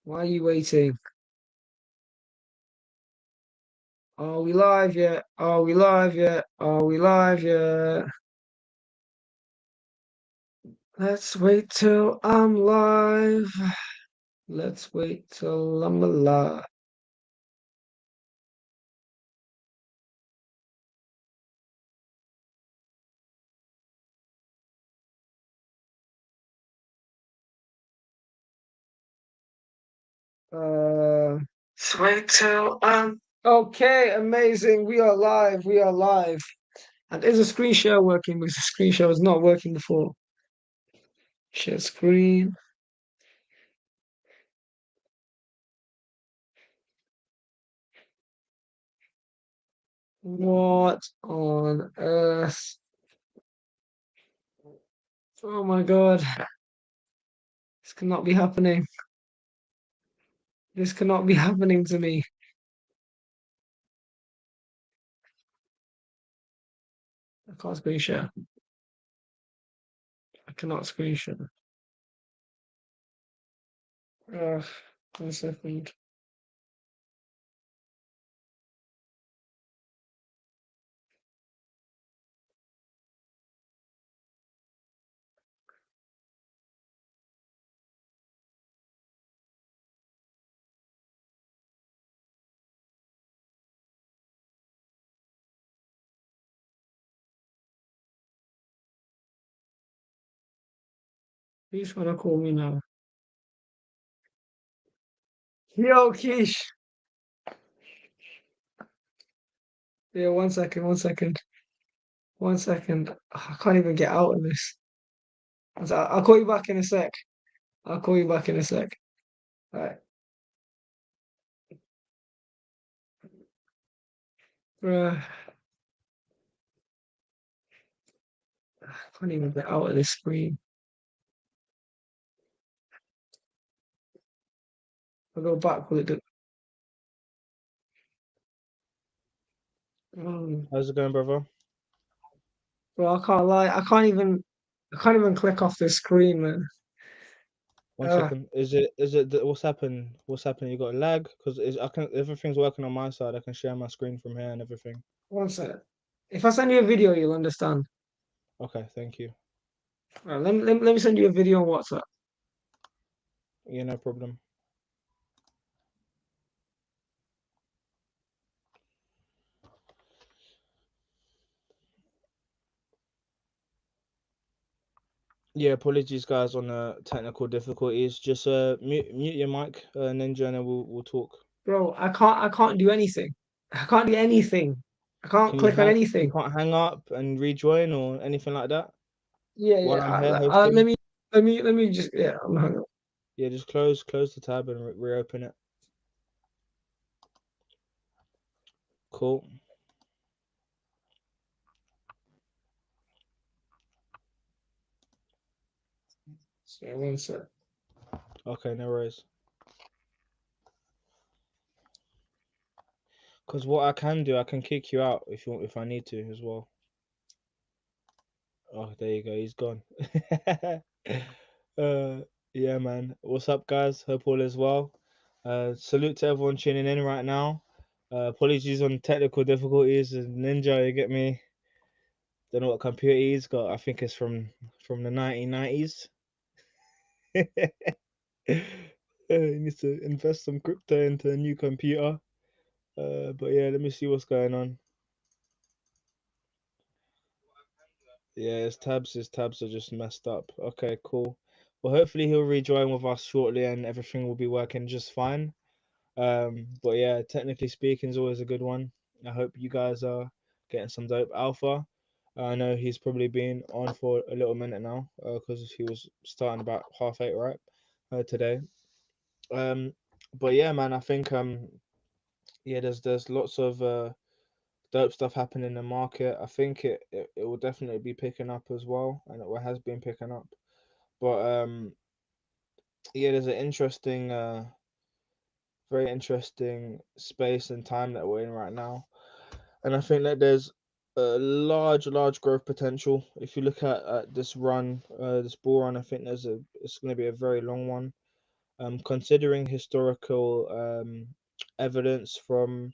Why are you waiting? Are we live yet? Are we live yet? Are we live yet? Let's wait till I'm live. Let's wait till I'm alive. Let's wait till I'm okay. Amazing. We are live. We are live. And is a screen share working? Because the screen share was not working before. Share screen. What on earth? Oh my God. This cannot be happening. This cannot be happening to me. I can't screen share. I cannot screen share. 1 second. He's gonna call me now. Yo, Kish. Yeah, 1 second, 1 second, 1 second. I can't even get out of this. I'll call you back in a sec. I'll call you back in a sec. All right. Bruh, I can't even get out of this screen. I'll go back. Will it do? Um, How's it going, brother? bro, I can't lie. I can't even click off this screen, man. One Uh, second. What's happened? What's happened? You got a lag? Because I can everything's working on my side. I can share my screen from here and everything. 1 sec. If I send you a video, you'll understand. Okay, thank you. All right, let me send you a video on WhatsApp. Yeah, no problem. Yeah, apologies, guys, on the technical difficulties. Just mute your mic, Ninja, and then we'll talk. Bro, I can't do anything. I can't do anything. I can't Can you click on hang? You anything. can't hang up and rejoin or anything like that Yeah, while yeah. I'm here Let hosting. me let me just yeah. I'm hung up. Yeah, just close the tab and reopen it. Cool. So 1 sec. Okay, no worries. Because what I can do, I can kick you out if you want, if I need to as well. Oh, there you go. He's gone. uh, yeah, man. What's up, guys? Hope all is well. Salute to everyone tuning in right now. Apologies on technical difficulties. Ninja, you get me? Don't know what computer he's got. I think it's from the 1990s. He needs to invest some crypto into a new computer. But yeah, let me see what's going on. Yeah, his tabs are just messed up. Okay, cool. Well, hopefully he'll rejoin with us shortly and everything will be working just fine. But yeah, technically speaking is always a good one. I hope you guys are getting some dope alpha. I know he's probably been on for a little minute now, because he was starting about 8:30, right? Today. Um, but yeah, man, I think yeah, there's lots of dope stuff happening in the market. I think it will definitely be picking up as well, and it has been picking up. But yeah, there's an interesting, very interesting space and time that we're in right now, and I think that there's a large growth potential. If you look at this run, this bull run, I think it's going to be a very long one. Considering historical evidence from,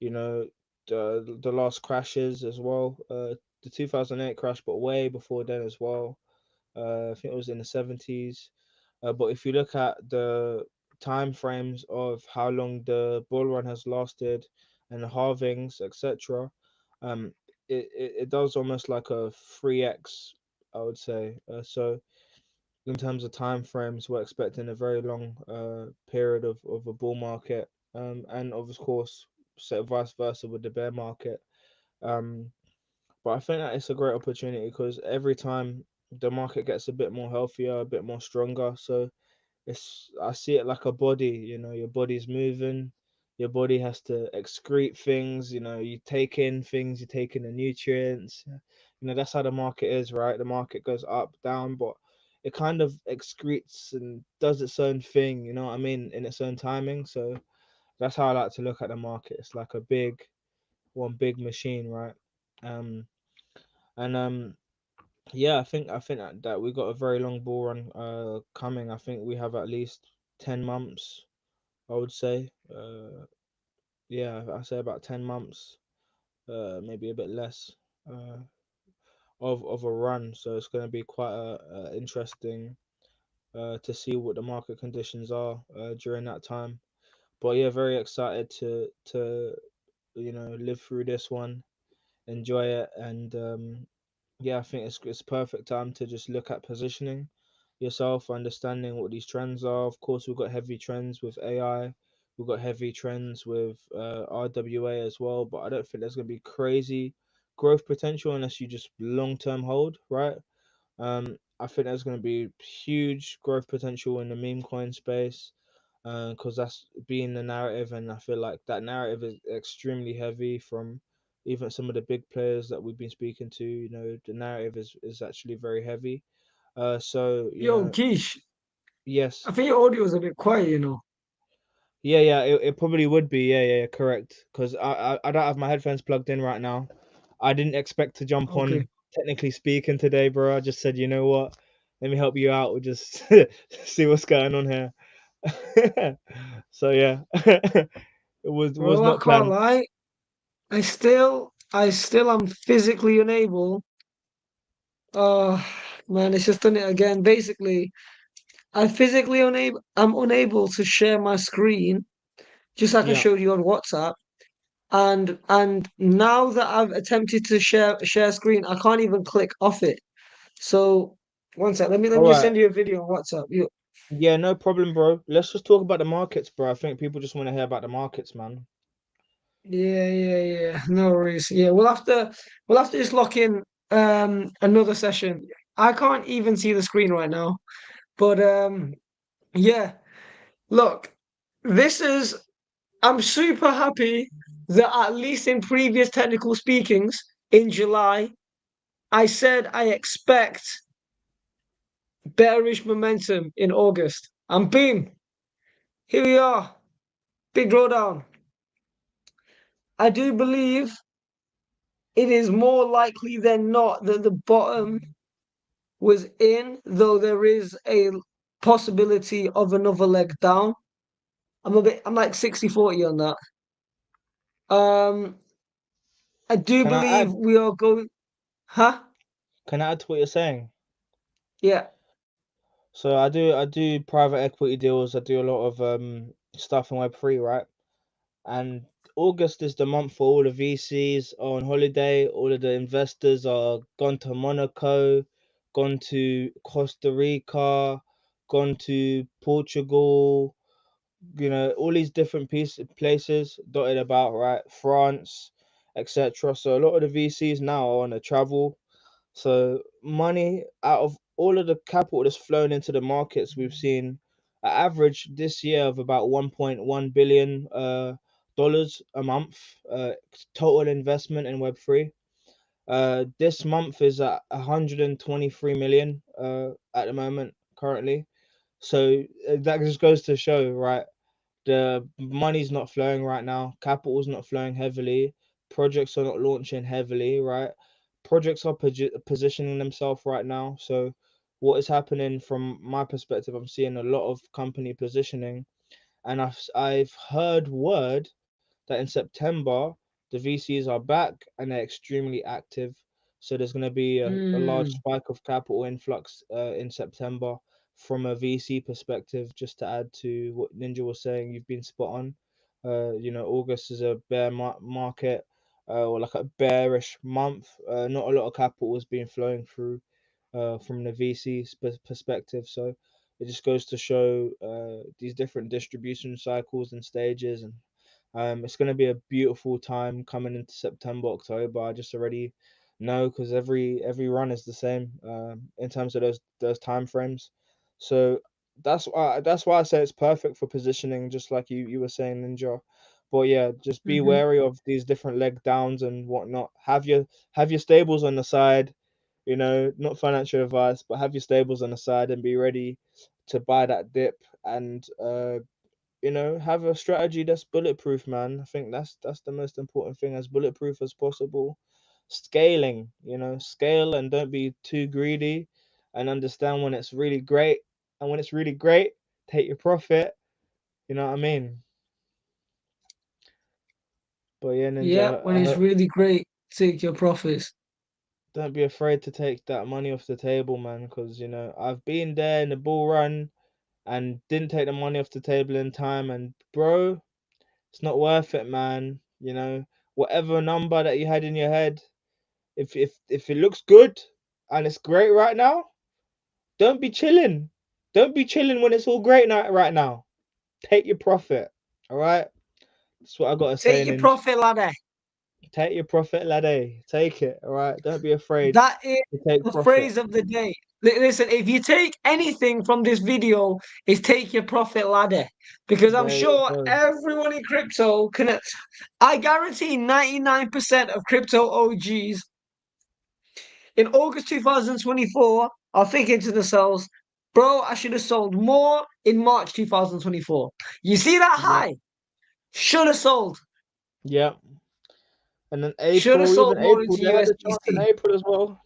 you know, the last crashes as well. The 2008 crash, but way before then as well. I think it was in the 70s. But if you look at the time frames of how long the bull run has lasted and the halvings, etc., um, it does almost like a 3x, I would say. So in terms of time frames, we're expecting a very long period of a bull market, and of course, so vice versa with the bear market. Um, but I think that it's a great opportunity because every time the market gets a bit more healthier, a bit more stronger. So I see it like a body, your body's moving, your body has to excrete things, you take in things, you take in the nutrients. That's how the market is, right? The market goes up, down, but it kind of excretes and does its own thing, you know what I mean, in its own timing. So that's how I like to look at the market. It's like a one big machine, right? Um and Yeah, I think that we got a very long bull run coming. I think we have at least 10 months, I would say. Yeah, I say about 10 months, maybe a bit less, uh, of a run. So it's going to be quite interesting to see what the market conditions are during that time. But yeah, very excited to live through this one, enjoy it, and yeah, I think it's perfect time to just look at positioning yourself, understanding what these trends are. Of course, we've got heavy trends with AI, we've got heavy trends with RWA as well, but I don't think there's going to be crazy growth potential unless you just long term hold, right? I think there's going to be huge growth potential in the meme coin space because that's being the narrative, and I feel like that narrative is extremely heavy from even some of the big players that we've been speaking to. The narrative is actually very heavy. So Yo, Keish, yes, I think your audio is a bit quiet. yeah, it probably would be, yeah, correct. Because I don't have my headphones plugged in right now. I didn't expect to jump Okay. on technically speaking today, bro. I just said, you know what, let me help you out. We'll just see what's going on here. So yeah, it was Bro, I not can't planned. lie. I still am physically unable. Oh, man, it's just done it again. Basically, I'm unable to share my screen, just like I Yeah. showed you on WhatsApp. And now that I've attempted to share screen, I can't even click off it. So one sec, let All me just right. send you a video on WhatsApp. Yeah, no problem, bro. Let's just talk about the markets, bro. I think people just want to hear about the markets, man. Yeah. No worries. Yeah, we'll have to just lock in another session. I can't even see the screen right now. But yeah, look, this is I'm super happy that at least in previous technical speakings in July, I said I expect bearish momentum in August. And boom, here we are. Big drawdown. I do believe it is more likely than not that the bottom was in, though there is a possibility of another leg down. I'm like 60-40 on that. Um, I do Can I believe add? we are going, huh? Can I add to what you're saying? Yeah. So I do private equity deals. I do a lot of stuff in Web3, right? And August is the month for all the VCs are on holiday. All of the investors are gone to Monaco, gone to Costa Rica, gone to Portugal. All these different places dotted about, right? France, etc. So a lot of the VCs now are on a travel. So money out of all of the capital that's flown into the markets, we've seen an average this year of about 1.1 billion dollars a month total investment in Web3. This month is at 123 million at the moment currently. So that just goes to show, right? The money's not flowing right now. Capital's not flowing heavily. Projects are not launching heavily, right? Projects are positioning themselves right now. So what is happening from my perspective, I'm seeing a lot of company positioning, and I've heard word that in September the VCs are back and they're extremely active. So there's going to be a large Mm, spike of capital influx in September from a VC perspective. Just to add to what Ninja was saying, you've been spot on. August is a market, or like a bearish month. Not a lot of capital has been flowing through from the VC perspective. So it just goes to show these different distribution cycles and stages, and it's going to be a beautiful time coming into September, October. I just already know because every run is the same in terms of those time frames. So that's why I say it's perfect for positioning, just like you were saying, Ninja. But yeah, just be hmm. wary of these different leg downs and whatnot. Have your stables on the side, not financial advice, but have your stables on the side and be ready to buy that dip and have a strategy that's bulletproof, man. I think that's the most important thing, as bulletproof as possible. Scaling, scale and don't be too greedy, and understand when it's really great, and when it's really great, take your profit. You know what I mean? But yeah, Yeah, Ninja, when it's really great, take your profits. don't be afraid to take that money off the table, man, because I've been there in the bull run and didn't take the money off the table in time, and bro, it's not worth it, man. Whatever number that you had in your head, if it looks good and it's great right now, don't be chilling. Don't be chilling when it's all great right now. Take your profit. All right. That's what I gotta say, Take your Ninja. profit ladder. Take your profit, laddie. Take it. All right. Don't be afraid That is to take the profit. phrase of the day. Listen, if you take anything from this video, is take your profit ladder. Because I'm There you sure go. everyone in crypto can. I guarantee 99% of crypto OGs in August 2024 are thinking to themselves, bro, I should have sold more in March 2024. You see that Yeah. high? Should have sold. Yeah. And then Should have April, even sold more April, into they had a chance in USDC. April as well.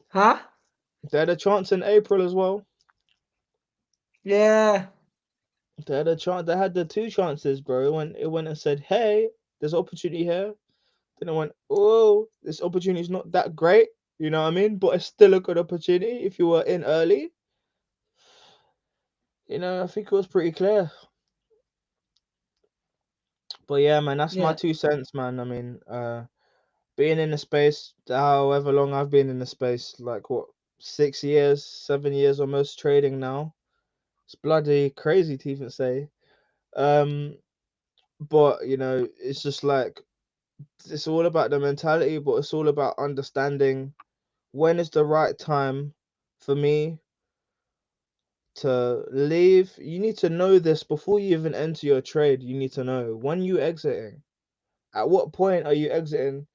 Huh? They had a chance in April as well. Yeah. They had a chance. They had the two chances, bro. When it went and said, "Hey, there's opportunity here." Then I went, "Oh, this opportunity is not that great." You know what I mean? But it's still a good opportunity if you were in early. I think it was pretty clear. But yeah, man, that's my Yeah. 2 cents, man. I mean, being in the space, however long I've been in the space, like what, 6 years, 7 years almost trading now. It's bloody crazy to even say. Um, but it's just like it's all about the mentality, but it's all about understanding when is the right time for me to leave. You need to know this before you even enter your trade. You need to know when you exiting. At what point are you exiting?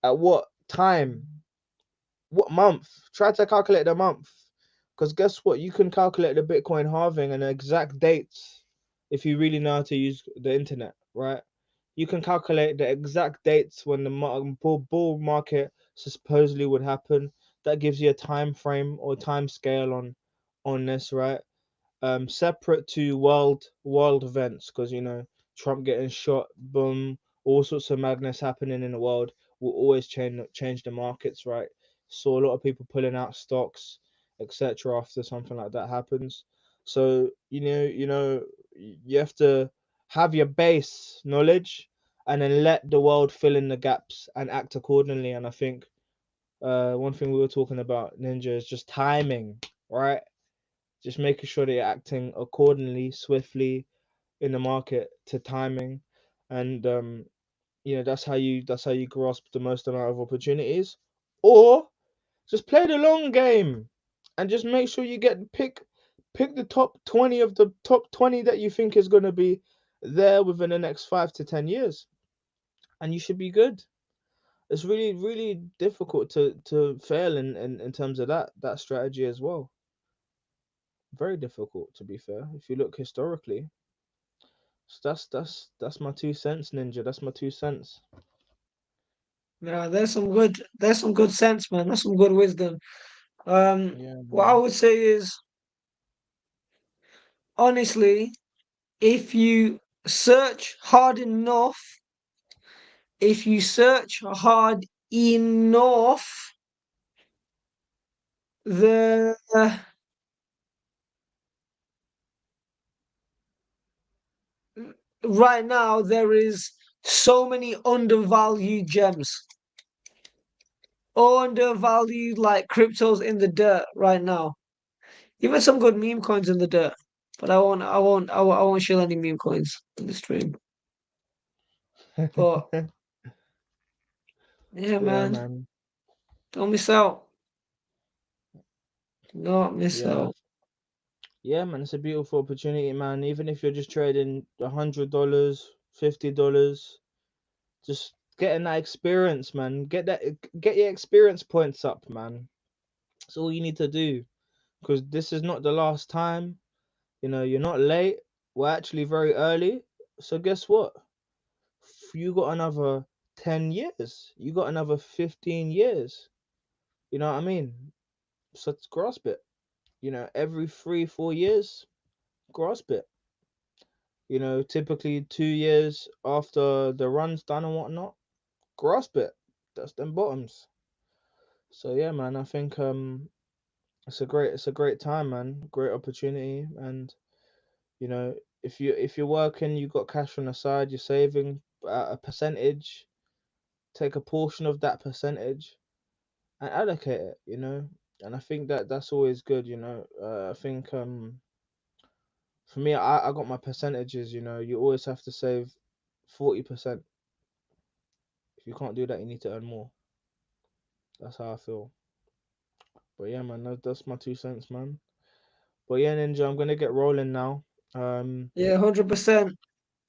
At what time? What month? Try to calculate the month. Because guess what? You can calculate the Bitcoin halving and the exact dates if you really know how to use the internet, right? You can calculate the exact dates when the bull market supposedly would happen. That gives you a time frame or time scale on this, right? Separate to world events, because Trump getting shot, boom, all sorts of madness happening in the world will always change the markets, right? Saw a lot of people pulling out stocks, etc. after something like that happens. So you have to have your base knowledge and then let the world fill in the gaps and act accordingly. And I think one thing we were talking about, Ninja, is just timing, right? Just making sure that you're acting accordingly, swiftly in the market to timing, and that's how you grasp the most amount of opportunities, or just play the long game and just make sure you pick the top 20 of the top 20 that you think is going to be there within the next 5 to 10 years, and you should be good. It's really really difficult to fail in terms of that strategy as well. Very difficult, to be fair, if you look historically. So that's my 2 cents, Ninja. That's my 2 cents. Yeah, there's some good sense, man. That's some good wisdom. Yeah, What I man. would say is, honestly, if you search hard enough, if you search hard enough, the right now there is so many undervalued gems, undervalued like cryptos in the dirt right now. Even some good meme coins in the dirt. But I won't shill any meme coins in the stream. But yeah, Yeah, man, man. don't miss out. Do not miss Yeah. out. Yeah, man, it's a beautiful opportunity, man. Even if you're just trading $100, $50, just getting that experience, man. Get your experience points up, man. That's all you need to do. Because this is not the last time. You know, you're not late. We're actually very early. So guess what? You got another 10 years. You got another 15 years. You know what I mean? So grasp it. You know, every 3, 4 years, grasp it. You know, typically 2 years after the run's done and whatnot, grasp it. That's them bottoms. So yeah, man, I think it's a great time, man. Great opportunity, and you know, if you're working, you got cash on the side, you're saving a percentage, take a portion of that percentage and allocate it. You know, and I think that that's always good. You know, I think for me, I got my percentages. You know, you always have to save 40%. If you can't do that, you need to earn more. That's how I feel. But yeah, man, that's my 2 cents, man. But yeah, Ninja, I'm gonna get rolling now. Yeah, 100%.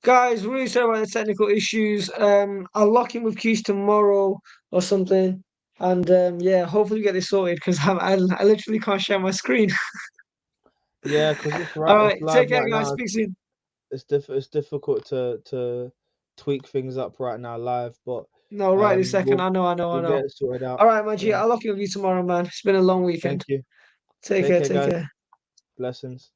Guys, really sorry about the technical issues. I'll lock in with Keys tomorrow or something. And yeah, hopefully we get this sorted because I literally can't share my screen. yeah, cause All it's right, live take care, right guys. now. Speak soon. It's difficult to tweak things up right now live, but No, right this second. we'll I we'll know. get it sorted out. All right, my G, Yeah. I'll lock in with you tomorrow, man. It's been a long Thank weekend. you. Take Take care, care, take guys. care. Blessings.